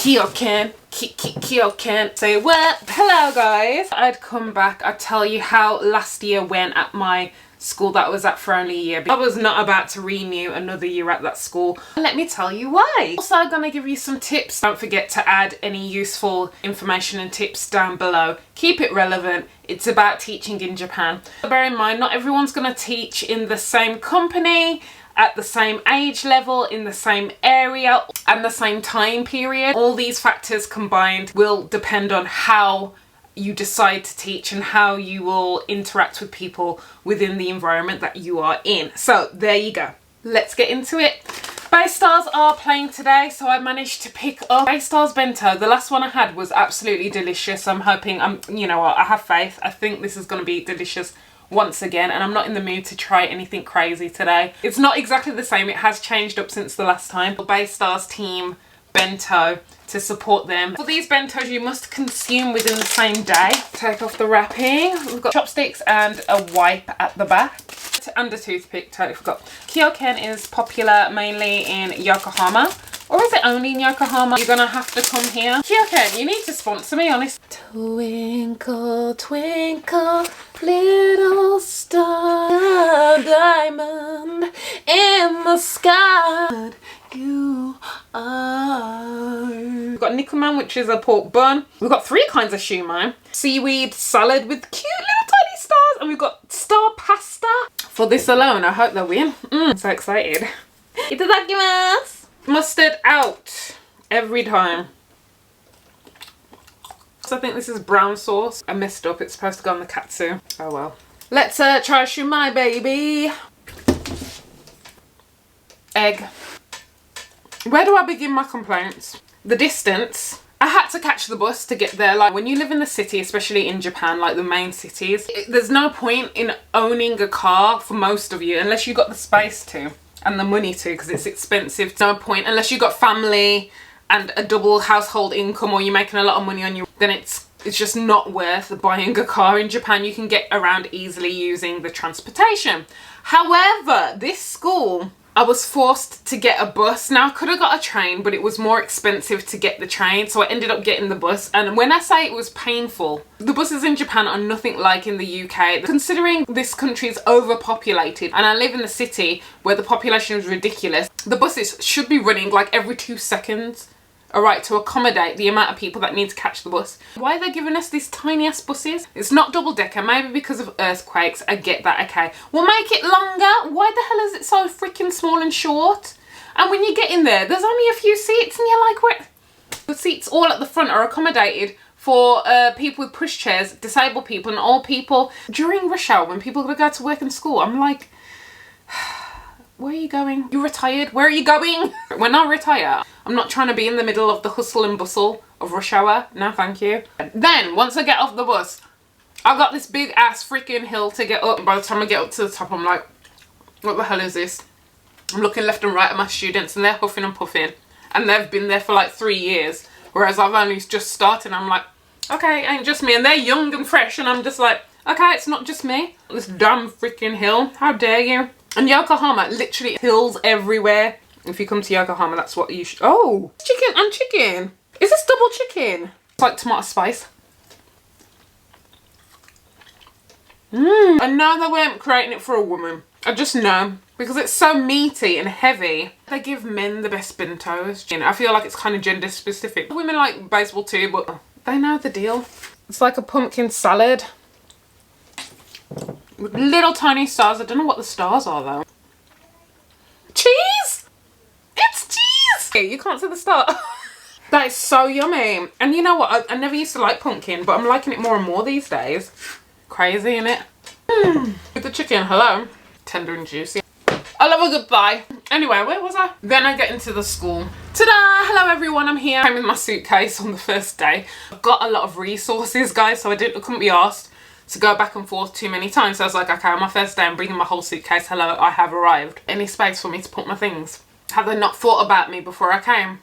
Kyoken. Say what? Hello guys. I'd come back. I'd tell you how last year went at my school that I was at for only a year. I was not about to renew another year at that school. Let me tell you why. Also, I'm gonna give you some tips. Don't forget to add any useful information and tips down below. Keep it relevant. It's about teaching in Japan. Bear in mind, not everyone's gonna teach in the same company, at the same age level, in the same area, and the same time period. All these factors combined will depend on how you decide to teach and how you will interact with people within the environment that you are in. So there you go. Let's get into it. Baystars are playing today, so I managed to pick up Baystars Bento. The last one I had was absolutely delicious. I'm hoping, you know what, I have faith. I think this is going to be delicious once again, and I'm not in the mood to try anything crazy today. It's not exactly the same. It has changed up since the last time. Baystars team bento to support them. For these bentos, you must consume within the same day. Take off the wrapping. We've got chopsticks and a wipe at the back. And a toothpick, totally forgot. Kyoken is popular mainly in Yokohama. Or is it only in Yokohama? You're gonna have to come here. Kyoken, you need to sponsor me, honest. Twinkle, twinkle, little star, diamond in the sky. You are. We've got Nickelman, which is a pork bun. We've got 3 kinds of shumai. Seaweed salad with cute little tiny stars. And we've got star pasta. For this alone, I hope they win. I'm so excited. Itadakimasu. Mustard out every time. So I think this is brown sauce. I messed up. It's supposed to go on the katsu. Oh well. Let's try shumai, baby. Egg. Where do I begin my complaints? The distance. I had to catch the bus to get there. Like, when you live in the city, especially in Japan, like the main cities, there's no point in owning a car for most of you unless you got the space to and the money to, because it's expensive. No point unless you got family and a double household income, or you're making a lot of money on you, then it's just not worth buying a car. In Japan, you can get around easily using the transportation. However, this school, I was forced to get a bus. Now, I could have got a train, but it was more expensive to get the train, so I ended up getting the bus. And when I say it was painful, the buses in Japan are nothing like in the UK. Considering this country is overpopulated, and I live in the city where the population is ridiculous, the buses should be running like every 2 seconds. Alright, to accommodate the amount of people that need to catch the bus. Why are they giving us these tiny ass buses? It's not double decker, maybe because of earthquakes. I get that, okay. We'll make it longer. Why the hell is it so freaking small and short? And when you get in there, there's only a few seats and you're like, where? The seats all at the front are accommodated for people with pushchairs, disabled people and old people. During rush hour, when people go to work and school, I'm like, where are you going? You're retired. Where are you going? When I retire, I'm not trying to be in the middle of the hustle and bustle of rush hour. No, thank you. Then, once I get off the bus, I've got this big ass freaking hill to get up. By the time I get up to the top, I'm like, what the hell is this? I'm looking left and right at my students and they're huffing and puffing. And they've been there for like 3 years. Whereas I've only just started. I'm like, okay, ain't just me. And they're young and fresh. And I'm just like, okay, it's not just me. This damn freaking hill. How dare you? And Yokohama, literally hills everywhere. If you come to Yokohama, that's what you should. Oh, chicken and chicken. Is this double chicken? It's like tomato spice. I know they weren't creating it for a woman. I just know. Because it's so meaty and heavy. They give men the best bentos. You know, I feel like it's kind of gender specific. Women like baseball too, but they know the deal. It's like a pumpkin salad. With little tiny stars. I don't know what the stars are though. Cheese! It's cheese! Hey, you can't see the star. That is so yummy. And you know what? I never used to like pumpkin, but I'm liking it more and more these days. Crazy, innit? With the chicken, hello. Tender and juicy. I love a good thigh. Anyway, where was I? Then I get into the school. Ta-da! Hello everyone, I'm here. I'm in my suitcase on the first day. I've got a lot of resources, guys, so I couldn't be asked to go back and forth too many times. So I was like, okay, on my first day I'm bringing my whole suitcase. Hello, I have arrived. Any space for me to put my things? Have they not thought about me before I came?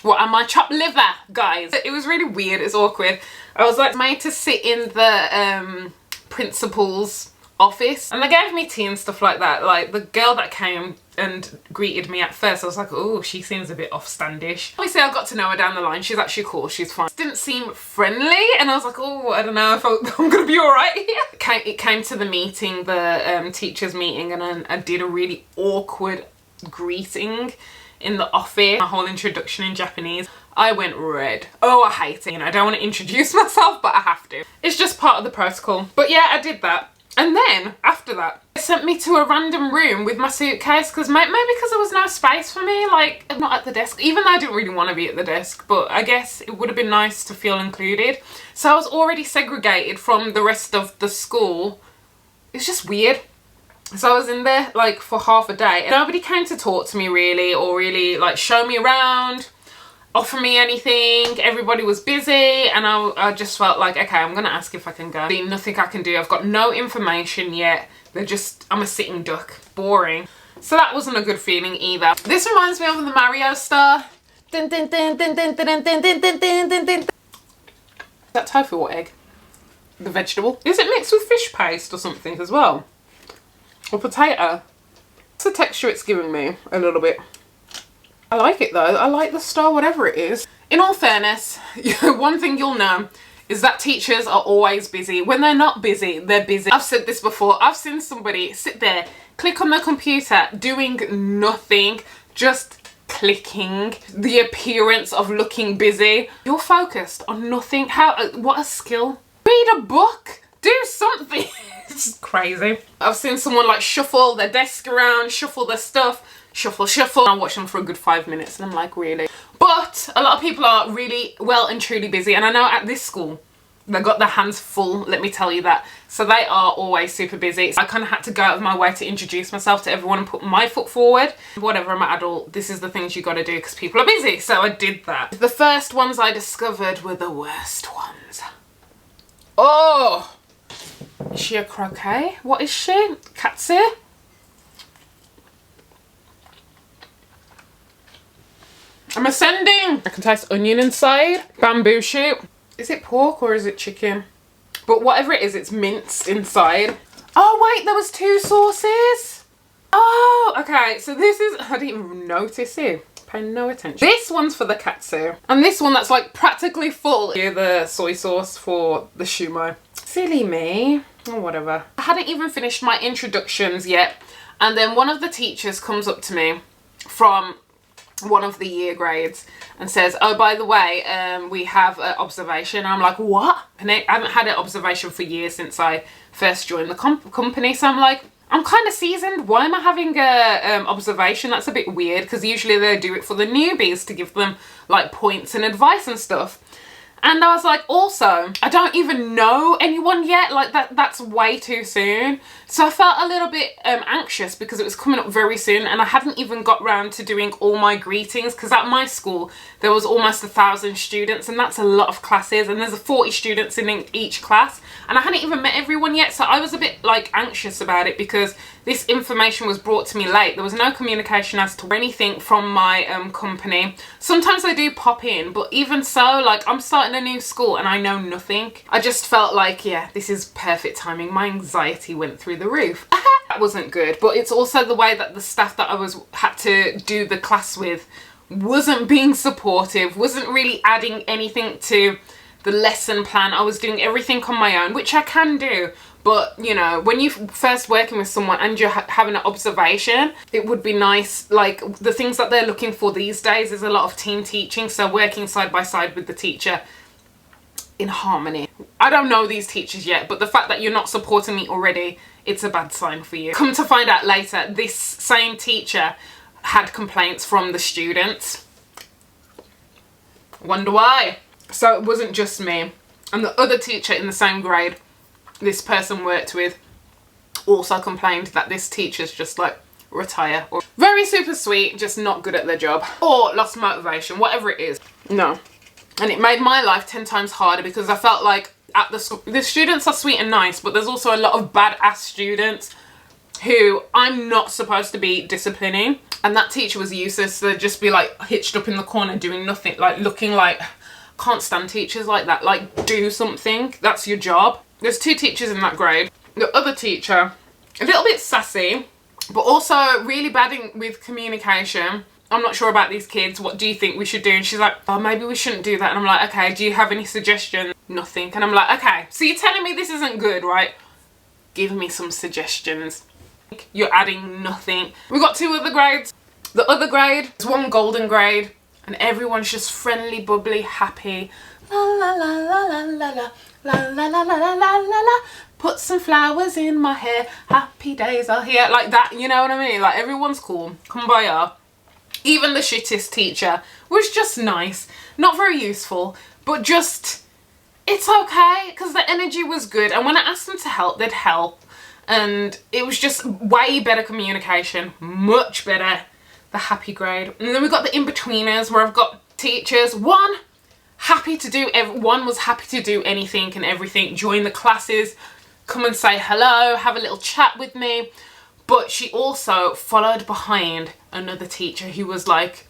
What am I, chopped liver, guys? It was really weird, it's awkward. I was like made to sit in the principal's office and they gave me tea and stuff like that. Like the girl that came and greeted me at first. I was like, oh, she seems a bit offstandish. Obviously, I got to know her down the line. She's actually cool. She's fine. Didn't seem friendly, and I was like, oh, I don't know if I'm gonna be all right here. It came to the meeting, the teachers meeting, and I did a really awkward greeting in the office. My whole introduction in Japanese. I went red. Oh, I hate it. You know, I don't want to introduce myself, but I have to. It's just part of the protocol. But yeah, I did that. And then, after that, it sent me to a random room with my suitcase, because maybe because there was no space for me, like, I'm not at the desk, even though I didn't really want to be at the desk, but I guess it would have been nice to feel included. So I was already segregated from the rest of the school. It's just weird. So I was in there, like, for half a day, and nobody came to talk to me, really, or really, like, show me around, offer me anything. Everybody was busy, and I just felt like, okay, I'm gonna ask if I can go. There's nothing I can do. I've got no information yet. I'm a sitting duck. Boring. So that wasn't a good feeling either. This reminds me of the Mario star. Dun, dun, dun, dun, dun, dun, dun, dun, dun, dun, dun, dun. Is that tofu or egg? The vegetable? Is it mixed with fish paste or something as well? Or potato? It's the texture it's giving me a little bit. I like it though. I like the star, whatever it is. In all fairness, one thing you'll know is that teachers are always busy. When they're not busy, they're busy. I've said this before. I've seen somebody sit there, click on their computer, doing nothing, just clicking. The appearance of looking busy. You're focused on nothing. What a skill. Read a book. Do something. It's crazy. I've seen someone like shuffle their desk around, shuffle their stuff, shuffle. I watch them for a good 5 minutes and I'm like, really? But a lot of people are really well and truly busy, and I know at this school they've got their hands full, let me tell you that. So they are always super busy. So I kind of had to go out of my way to introduce myself to everyone and put my foot forward. Whatever, I'm an adult, this is the things you got to do because people are busy. So I did that. The first ones I discovered were the worst ones. Oh! Is she a croquet? What is she? Katsu? I'm ascending! I can taste onion inside. Bamboo shoot. Is it pork or is it chicken? But whatever it is, it's minced inside. Oh wait, there was 2 sauces. Oh, okay. So this is, I didn't even notice it. Pay no attention. This one's for the katsu. And this one that's like practically full. Here, the soy sauce for the shumo. Silly me. Or whatever. I hadn't even finished my introductions yet. And then one of the teachers comes up to me from one of the year grades and says, oh, by the way, we have an observation. And I'm like, what? And I haven't had an observation for years since I first joined the company. So I'm like, I'm kind of seasoned. Why am I having a observation? That's a bit weird, because usually they do it for the newbies to give them like points and advice and stuff. And I was like, also, I don't even know anyone yet. Like that's way too soon. So I felt a little bit anxious because it was coming up very soon and I hadn't even got round to doing all my greetings, because at my school, there was almost 1,000 students and that's a lot of classes, and there's 40 students in each class. And I hadn't even met everyone yet. So I was a bit like anxious about it because this information was brought to me late. There was no communication as to anything from my company. Sometimes they do pop in, but even so, like, I'm starting a new school and I know nothing. I just felt like, yeah, this is perfect timing. My anxiety went through the roof. That wasn't good, but it's also the way that the staff that I had to do the class with wasn't being supportive, wasn't really adding anything to the lesson plan. I was doing everything on my own, which I can do. But, you know, when you're first working with someone and you're having an observation, it would be nice, like, the things that they're looking for these days is a lot of team teaching. So working side by side with the teacher in harmony. I don't know these teachers yet, but the fact that you're not supporting me already, it's a bad sign for you. Come to find out later, this same teacher had complaints from the students. Wonder why? So it wasn't just me. And the other teacher in the same grade this person worked with also complained that this teacher's just like retire, or very super sweet, just not good at their job, or lost motivation, whatever it is. No. And it made my life 10 times harder because I felt like at the students are sweet and nice, but there's also a lot of badass students who I'm not supposed to be disciplining. And that teacher was useless. They'd just be like hitched up in the corner doing nothing, like looking like, can't stand teachers like that. Like, do something. That's your job. There's 2 teachers in that grade. The other teacher, a little bit sassy, but also really bad with communication. I'm not sure about these kids. What do you think we should do? And she's like, oh, maybe we shouldn't do that. And I'm like, okay, do you have any suggestions? Nothing. And I'm like, okay, so you're telling me this isn't good, right? Give me some suggestions. You're adding nothing. We got 2 other grades. The other grade is 1 golden grade, and everyone's just friendly, bubbly, happy. La la la la la la la la la la la la la la. Put some flowers in my hair. Happy days are here. Like that, you know what I mean? Like everyone's cool. Kumbaya. Even the shittest teacher was just nice. Not very useful, but just, it's okay, because the energy was good. And when I asked them to help, they'd help. And it was just way better communication. Much better. The happy grade. And then we've got the in-betweeners, where I've got teachers. One was happy to do anything and everything. Join the classes. Come and say hello. Have a little chat with me. But she also followed behind another teacher who was like,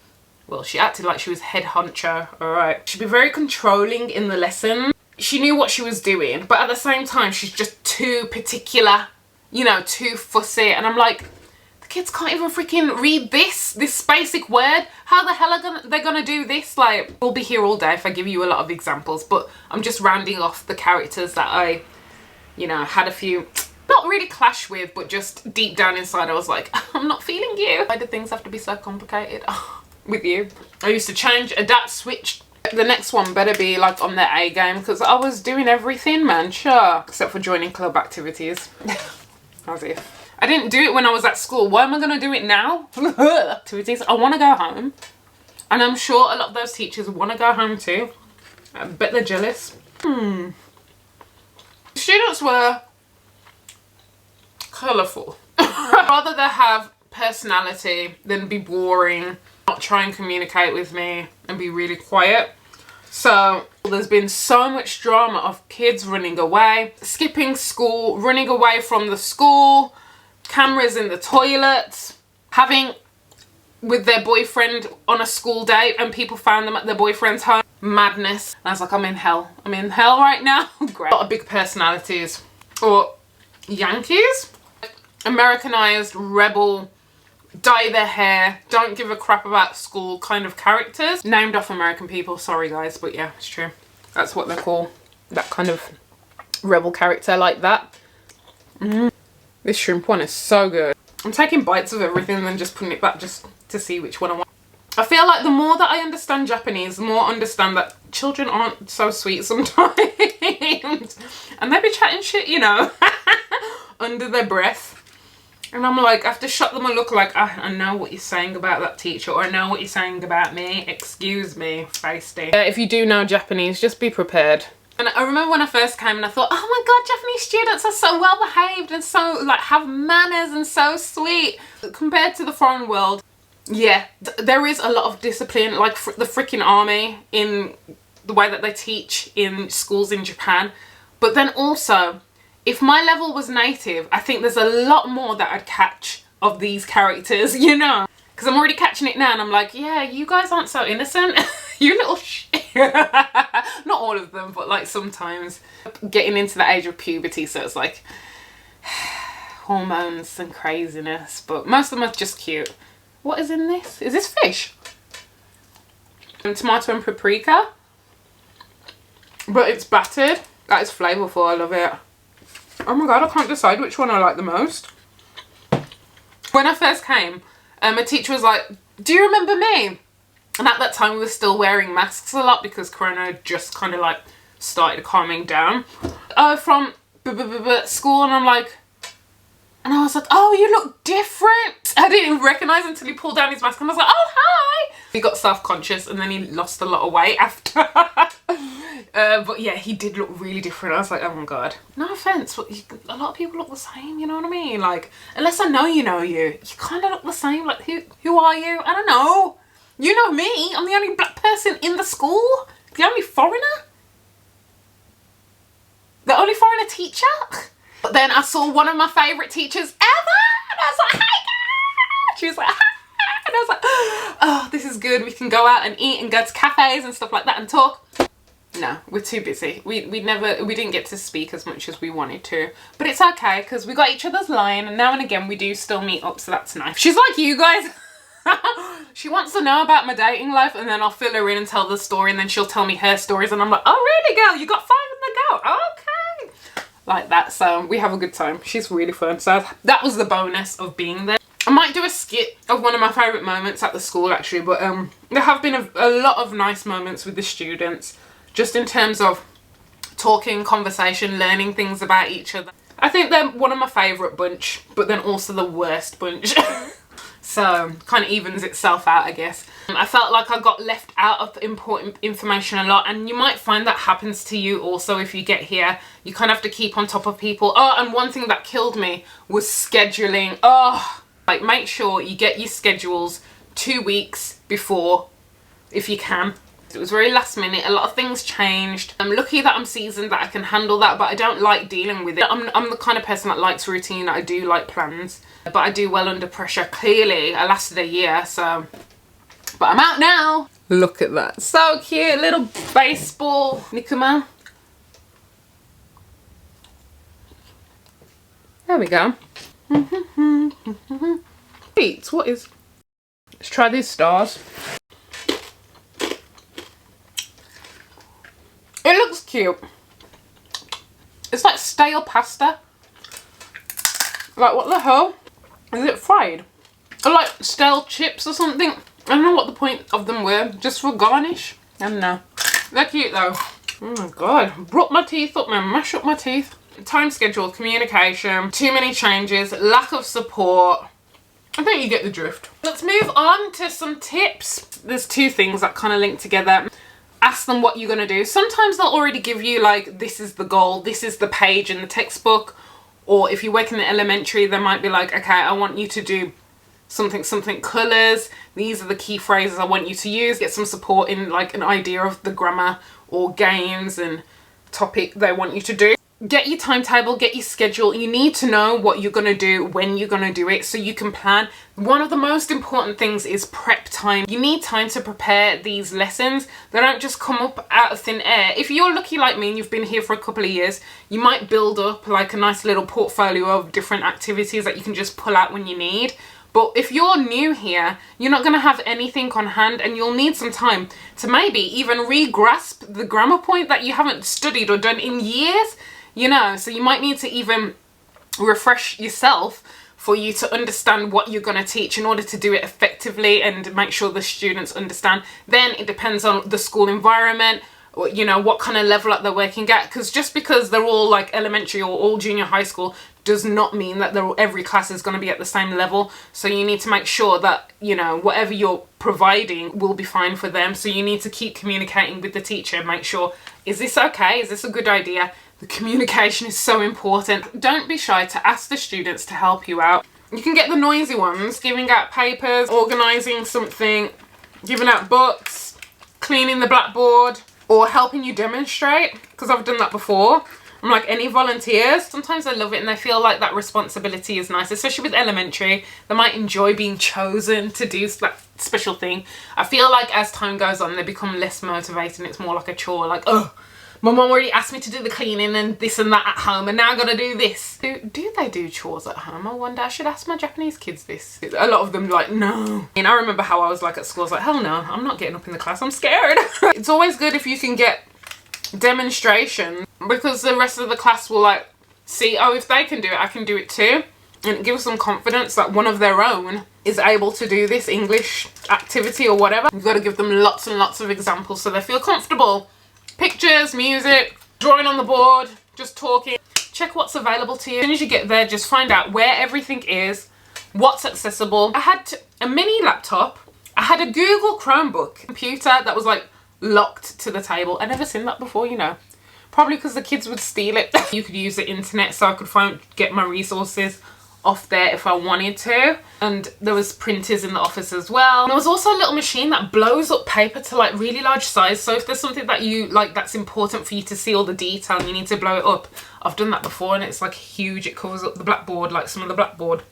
well, she acted like she was head honcho, alright. She'd be very controlling in the lesson. She knew what she was doing, but at the same time, she's just too particular, you know, too fussy. And I'm like, the kids can't even freaking read this basic word. How the hell are they gonna do this? Like, we'll be here all day if I give you a lot of examples, but I'm just rounding off the characters that I, you know, had a few, not really clash with, but just deep down inside I was like, I'm not feeling you. Why did things have to be so complicated with you? I used to change, adapt, switch. The next one better be like on their A game, because I was doing everything, man, sure. Except for joining club activities. As if. I didn't do it when I was at school. Why am I going to do it now? Activities. I want to go home. And I'm sure a lot of those teachers want to go home too. I bet they're jealous. Students were colourful. Rather they have personality than be boring, not try and communicate with me and be really quiet. So there's been so much drama of kids running away, skipping school, running away from the school, cameras in the toilets, having with their boyfriend on a school date and people found them at their boyfriend's home. Madness. And I was like, I'm in hell. I'm in hell right now. Great. A lot of big personalities. Or Yankees. Americanized, rebel, dye their hair, don't give a crap about school kind of characters. Named off American people, sorry guys, but yeah, it's true. That's what they call that kind of rebel character like that. This shrimp one is so good. I'm taking bites of everything and then just putting it back just to see which one I want. I feel like the more that I understand Japanese, the more I understand that children aren't so sweet sometimes. And they be chatting shit, you know, under their breath. And I'm like, I have to shut them a look like, I know what you're saying about that teacher, or I know what you're saying about me. Excuse me, feisty. If you do know Japanese, just be prepared. And I remember when I first came and I thought, oh my god, Japanese students are so well behaved and so like have manners and so sweet. Compared to the foreign world, yeah, there is a lot of discipline, like the freaking army in the way that they teach in schools in Japan. But then also, if my level was native, I think there's a lot more that I'd catch of these characters, you know? Because I'm already catching it now and I'm like, yeah, you guys aren't so innocent. You little shit. Not all of them, but like sometimes. Getting into the age of puberty, so it's like hormones and craziness. But most of them are just cute. What is in this? Is this fish? And tomato and paprika. But it's battered. That is flavourful, I love it. Oh my god, I can't decide which one I like the most. When I first came, my teacher was like, do you remember me? And at that time we were still wearing masks a lot because Corona had just kind of like started calming down. From school, and I'm like, and I was like, oh, you look different. I didn't even recognise until he pulled down his mask and I was like, oh, hi. He got self-conscious and then he lost a lot of weight after. But yeah, he did look really different. I was like, oh my god. No offence, but a lot of people look the same, you know what I mean? Like, unless I know you, you kind of look the same. Like, who are you? I don't know. You know me. I'm the only black person in the school. The only foreigner. The only foreigner teacher. But then I saw one of my favourite teachers ever. And I was like, hi girl. She was like, hi. And I was like, oh, this is good. We can go out and eat and go to cafes and stuff like that and talk. No, we're too busy. We didn't get to speak as much as we wanted to. But it's okay, because we got each other's line, and now and again we do still meet up, so that's nice. She's like you guys. She wants to know about my dating life, and then I'll fill her in and tell the story, and then she'll tell me her stories, and I'm like, oh really, girl? You got 5 in the go? Okay. Like that, so we have a good time. She's really fun. So that was the bonus of being there. I might do a skit of one of my favourite moments at the school, actually, but there have been a lot of nice moments with the students, just in terms of talking, conversation, learning things about each other. I think they're one of my favourite bunch, but then also the worst bunch. So kind of evens itself out, I guess. I felt like I got left out of important information a lot, and you might find that happens to you also if you get here. You kind of have to keep on top of people. Oh, and one thing that killed me was scheduling. Oh, like make sure you get your schedules 2 weeks before if you can. It was very last minute. A lot of things changed. I'm lucky that I'm seasoned, that I can handle that, but I don't like dealing with it. I'm the kind of person that likes routine. I do like plans, but I do well under pressure. Clearly, I lasted a year, so... But I'm out now. Look at that. So cute. Little baseball Nikuma. There we go. Wait, what is... Let's try these stars. It looks cute. It's like stale pasta. Like, what the hell? Is it fried? Or like stale chips or something? I don't know what the point of them were. Just for garnish? I don't know. They're cute though. Oh my god. Brought my teeth up, man. Mash up my teeth. Time schedule, communication, too many changes, lack of support. I think you get the drift. Let's move on to some tips. There's 2 things that kind of link together. Ask them what you're going to do. Sometimes they'll already give you like, this is the goal, this is the page in the textbook. Or if you work in the elementary, they might be like, okay, I want you to do something colours. These are the key phrases I want you to use. Get some support in like an idea of the grammar or games and topic they want you to do. Get your timetable, get your schedule. You need to know what you're going to do, when you're going to do it, so you can plan. One of the most important things is prep time. You need time to prepare these lessons. They don't just come up out of thin air. If you're lucky like me and you've been here for a couple of years, you might build up like a nice little portfolio of different activities that you can just pull out when you need. But if you're new here, you're not going to have anything on hand, and you'll need some time to maybe even re-grasp the grammar point that you haven't studied or done in years. You know, so you might need to even refresh yourself for you to understand what you're going to teach in order to do it effectively and make sure the students understand. Then it depends on the school environment, or, you know, what kind of level that they're working at. Because just because they're all like elementary or all junior high school does not mean that every class is going to be at the same level. So you need to make sure that, you know, whatever you're providing will be fine for them. So you need to keep communicating with the teacher and make sure, is this okay? Is this a good idea? The communication is so important. Don't be shy to ask the students to help you out. You can get the noisy ones, giving out papers, organising something, giving out books, cleaning the blackboard, or helping you demonstrate, because I've done that before. I'm like, any volunteers? Sometimes they love it and they feel like that responsibility is nice, especially with elementary. They might enjoy being chosen to do that special thing. I feel like as time goes on, they become less motivated and it's more like a chore, like, oh, my mum already asked me to do the cleaning and this and that at home, and now I've got to do this. Do they do chores at home? I wonder. I should ask my Japanese kids this. A lot of them like, no. And I remember how I was like at school. I was like, hell no, I'm not getting up in the class. I'm scared. It's always good if you can get demonstration, because the rest of the class will like see, oh, if they can do it, I can do it too. And it gives them confidence that one of their own is able to do this English activity or whatever. You've got to give them lots and lots of examples so they feel comfortable. Pictures, music, drawing on the board, just talking. Check what's available to you. As soon as you get there, just find out where everything is, what's accessible. I had a mini laptop. I had a Google Chromebook computer that was like locked to the table. I'd never seen that before, you know. Probably because the kids would steal it. You could use the internet, so I could get my resources off there if I wanted to. And there was printers in the office as well. And there was also a little machine that blows up paper to like really large size. So if there's something that you like that's important for you to see all the detail and you need to blow it up, I've done that before and it's like huge. It covers up the blackboard, like some of the blackboard.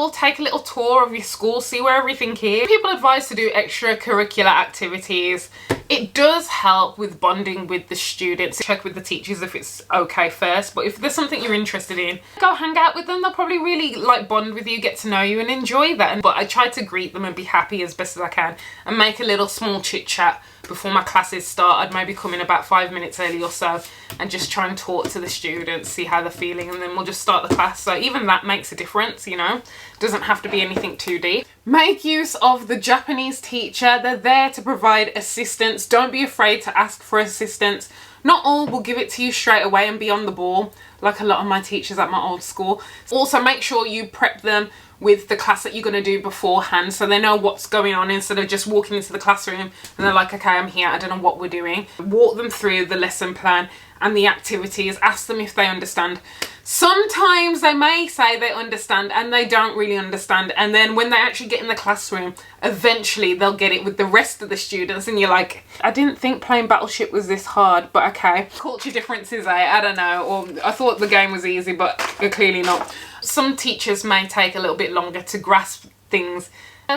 We'll take a little tour of your school, see where everything is. People advise to do extracurricular activities. It does help with bonding with the students. Check with the teachers if it's okay first, but if there's something you're interested in, go hang out with them. They'll probably really like bond with you, get to know you and enjoy that. But I try to greet them and be happy as best as I can and make a little small chit chat before my classes start. I'd maybe come in about 5 minutes early or so and just try and talk to the students, see how they're feeling, and then we'll just start the class. So even that makes a difference, you know. Doesn't have to be anything too deep. Make use of the Japanese teacher. They're there to provide assistance. Don't be afraid to ask for assistance. Not all will give it to you straight away and be on the ball, like a lot of my teachers at my old school. Also, make sure you prep them with the class that you're going to do beforehand, so they know what's going on instead of just walking into the classroom and they're like, okay, I'm here, I don't know what we're doing. Walk them through the lesson plan and the activities. Ask them if they understand. Sometimes they may say they understand and they don't really understand, and then when they actually get in the classroom, eventually they'll get it with the rest of the students and you're like, I didn't think playing Battleship was this hard, but okay. Culture differences, I don't know, or I thought the game was easy, but clearly not. Some teachers may take a little bit longer to grasp things.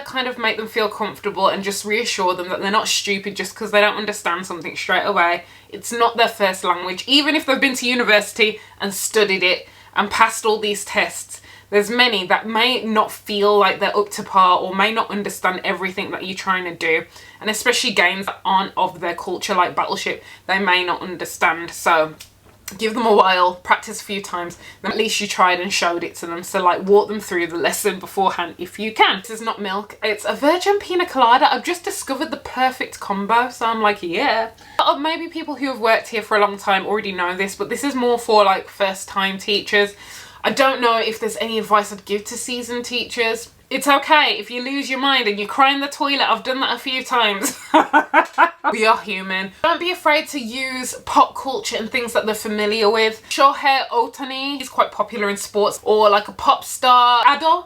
Kind of make them feel comfortable and just reassure them that they're not stupid just because they don't understand something straight away. It's not their first language. Even if they've been to university and studied it and passed all these tests, there's many that may not feel like they're up to par or may not understand everything that you're trying to do. And especially games that aren't of their culture, like Battleship, they may not understand. So give them a while, practice a few times, then at least you tried and showed it to them. So like walk them through the lesson beforehand if you can. This is not milk, it's a virgin pina colada. I've just discovered the perfect combo, so I'm like, yeah. Maybe people who have worked here for a long time already know this, but this is more for like first time teachers. I don't know if there's any advice I'd give to seasoned teachers. It's okay if you lose your mind and you cry in the toilet. I've done that a few times. We are human. Don't be afraid to use pop culture and things that they're familiar with. Shohei Ohtani, he's quite popular in sports, or like a pop star. Ado.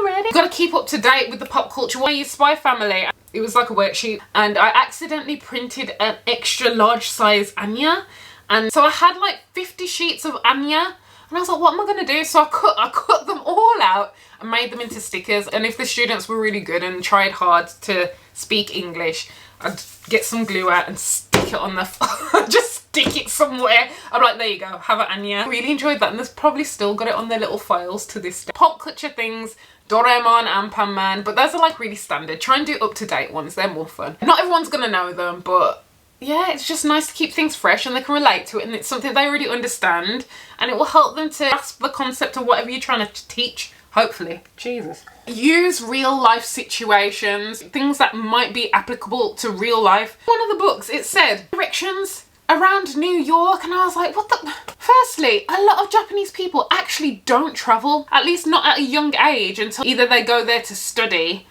Ready? You've got to keep up to date with the pop culture. I use Spy Family. It was like a worksheet and I accidentally printed an extra large size Anya. And so I had like 50 sheets of Anya. And I was like, what am I going to do? So I cut them all out and made them into stickers. And if the students were really good and tried hard to speak English, I'd get some glue out and stick it on the just stick it somewhere. I'm like, there you go, have it, Anya. I really enjoyed that, and there's probably still got it on their little files to this day. Pop culture things, Doraemon, Anpan Man, but those are like really standard. Try and do up-to-date ones, they're more fun. Not everyone's going to know them, but yeah, it's just nice to keep things fresh and they can relate to it, and it's something they already understand, and it will help them to grasp the concept of whatever you're trying to teach, hopefully. Jesus. Use real life situations, things that might be applicable to real life. One of the books, it said directions around New York, and I was like, what the? Firstly, a lot of Japanese people actually don't travel, at least not at a young age, until either they go there to study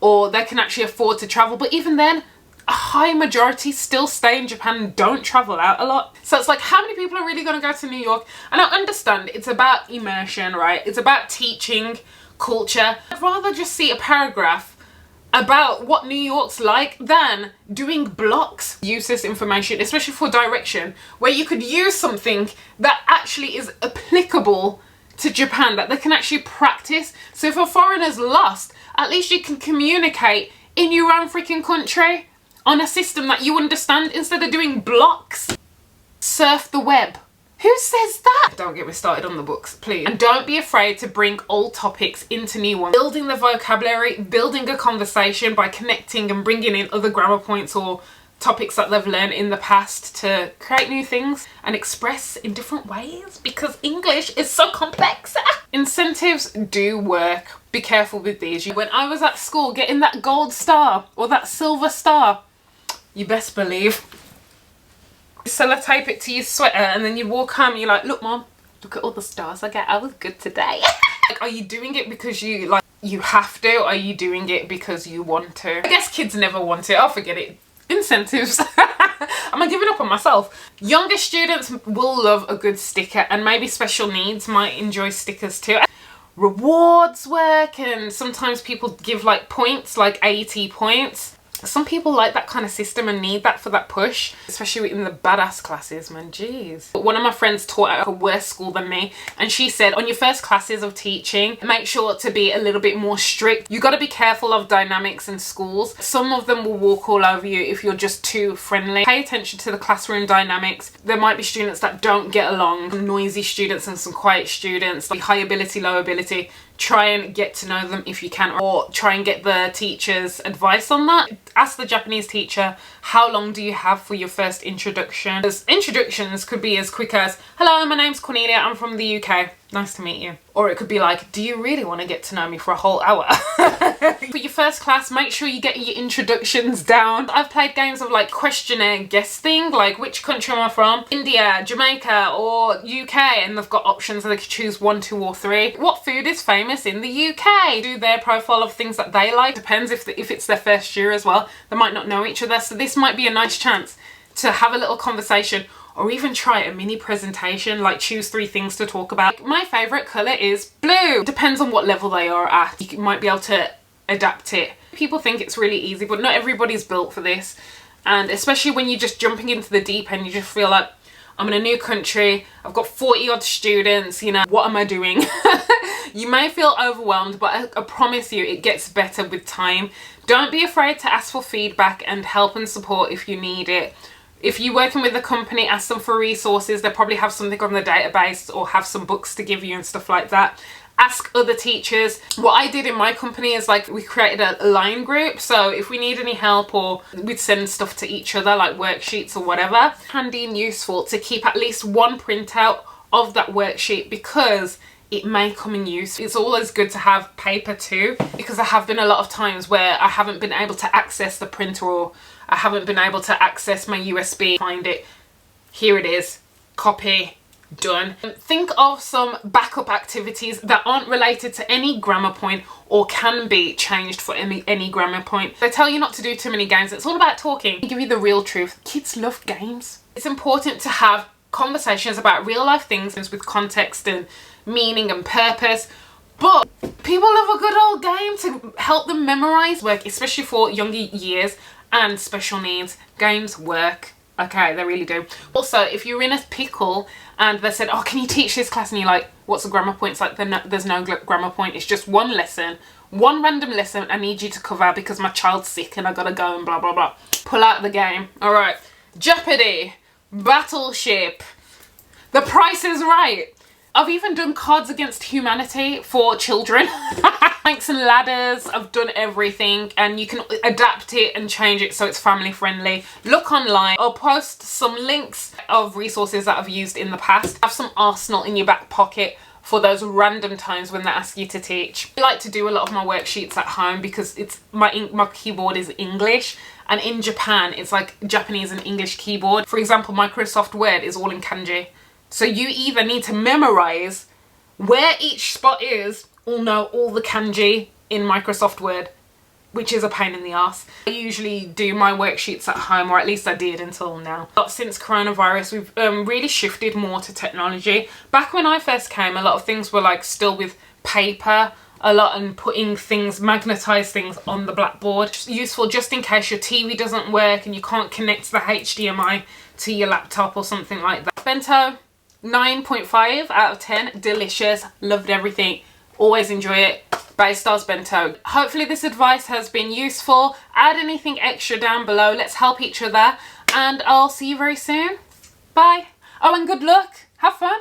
or they can actually afford to travel. But even then, a high majority still stay in Japan and don't travel out a lot. So it's like, how many people are really going to go to New York? And I understand it's about immersion, right? It's about teaching culture. I'd rather just see a paragraph about what New York's like than doing blocks. Use this information, especially for direction, where you could use something that actually is applicable to Japan, that they can actually practice. So if a foreigner's lost, at least you can communicate in your own freaking country on a system that you understand instead of doing blocks. Surf the web. Who says that? Don't get me started on the books, please. And don't be afraid to bring old topics into new ones. Building the vocabulary, building a conversation by connecting and bringing in other grammar points or topics that they've learned in the past to create new things and express in different ways, because English is so complex. Incentives do work. Be careful with these. When I was at school getting that gold star or that silver star, you best believe, sellotape it to your sweater and then you walk home and you're like, look mom, look at all the stars I get, I was good today. Like, are you doing it because you have to? Are you doing it because you want to? I guess kids never want it. I'll forget it. Incentives. Am I giving up on myself? Younger students will love a good sticker, and maybe special needs might enjoy stickers too. Rewards work, and sometimes people give like points, like 80 points. Some people like that kind of system and need that for that push, especially in the badass classes, man, jeez. One of my friends taught at a worse school than me, and she said on your first classes of teaching, make sure to be a little bit more strict. You got to be careful of dynamics in schools. Some of them will walk all over you if you're just too friendly. Pay attention to the classroom dynamics. There might be students that don't get along, noisy students and some quiet students, like high ability, low ability. Try and get to know them if you can, or try and get the teacher's advice on that. Ask the Japanese teacher, how long do you have for your first introduction? As introductions could be as quick as, hello, my name's Cornelia, I'm from the UK. Nice to meet you. Or it could be like, do you really want to get to know me for a whole hour? For your first class, make sure you get your introductions down. I've played games of like questionnaire guessing, like which country am I from? India, Jamaica, or UK, and they've got options so they could choose 1, 2, or 3. What food is famous in the UK? Do their profile of things that they like. Depends if it's their first year as well. They might not know each other, so this might be a nice chance to have a little conversation, or even try a mini presentation, like choose 3 things to talk about. My favourite colour is blue. Depends on what level they are at. You might be able to adapt it. People think it's really easy, but not everybody's built for this. And especially when you're just jumping into the deep end, you just feel like, I'm in a new country, I've got 40 odd students, you know, what am I doing? You may feel overwhelmed, but I promise you it gets better with time. Don't be afraid to ask for feedback and help and support if you need it. If you're working with a company, ask them for resources. They probably have something on the database or have some books to give you and stuff like that. Ask other teachers. What I did in my company is like we created a line group. So if we need any help, or we'd send stuff to each other like worksheets or whatever. Handy and useful to keep at least one printout of that worksheet, because it may come in use. It's always good to have paper too, because there have been a lot of times where I haven't been able to access the printer, or I haven't been able to access my USB, find it. Here it is, copy, done. Think of some backup activities that aren't related to any grammar point or can be changed for any grammar point. They tell you not to do too many games. It's all about talking. They give you the real truth. Kids love games. It's important to have conversations about real life things with context and meaning and purpose, but people love a good old game to help them memorize work, especially for younger years and special needs. Games work. Okay, they really do. Also, if you're in a pickle and they said, oh, can you teach this class? And you're like, what's the grammar point? It's like, there's no grammar point. It's just one lesson, one random lesson I need you to cover because my child's sick and I gotta go and blah, blah, blah. Pull out the game. All right. Jeopardy. Battleship. The Price is Right. I've even done Cards Against Humanity for children. Planks and Ladders, I've done everything, and you can adapt it and change it so it's family friendly. Look online. I'll post some links of resources that I've used in the past. Have some arsenal in your back pocket for those random times when they ask you to teach. I like to do a lot of my worksheets at home because it's my keyboard is English, and in Japan it's like Japanese and English keyboard. For example, Microsoft Word is all in kanji. So you either need to memorize where each spot is or know all the kanji in Microsoft Word, which is a pain in the ass. I usually do my worksheets at home, or at least I did until now. But since coronavirus, we've really shifted more to technology. Back when I first came, a lot of things were like still with paper, a lot, and putting things, magnetized things on the blackboard. It's useful just in case your TV doesn't work and you can't connect the HDMI to your laptop or something like that. Bento. 9.5 out of 10. Delicious. Loved everything. Always enjoy it. Bay Stars Bento. Hopefully this advice has been useful. Add anything extra down below. Let's help each other. And I'll see you very soon. Bye. Oh, and good luck. Have fun.